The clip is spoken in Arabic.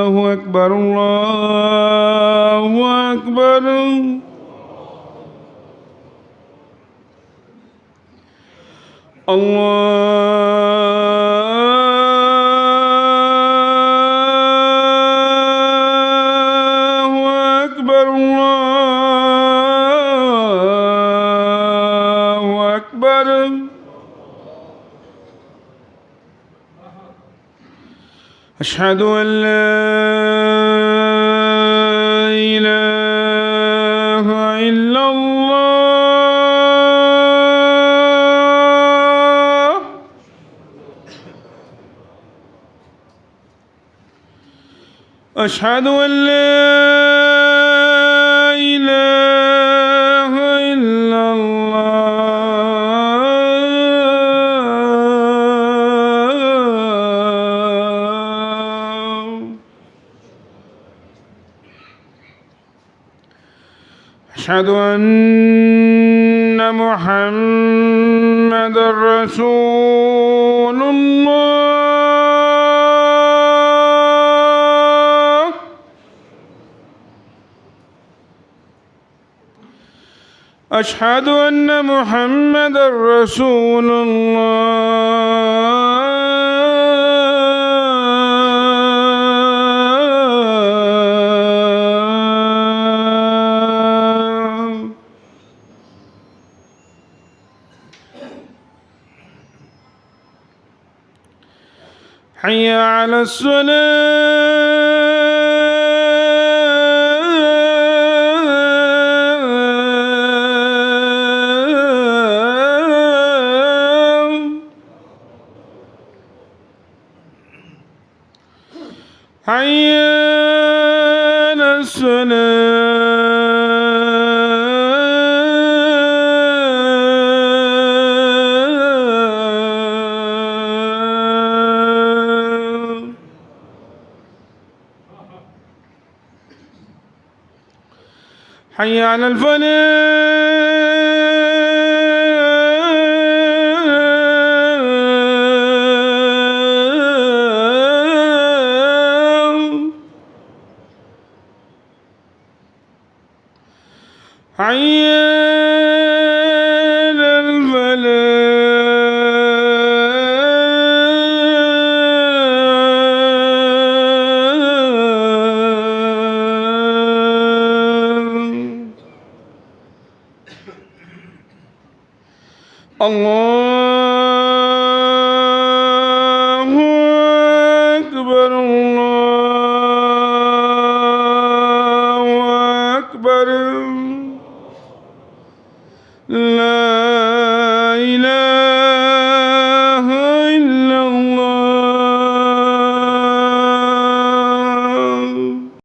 الله أكبر الله أكبر. الله أكبر الله أكبر. أشهد أن لا إله إلا الله. أشهد أن لا إله إلا الله. أشهد أن محمدًا رسول الله. أشهد أن محمدًا رسول الله. حي على الصلاة. حي على الصلاة. حي على الفلاح. حي على الفلاح. الله أكبر الله أكبر. لا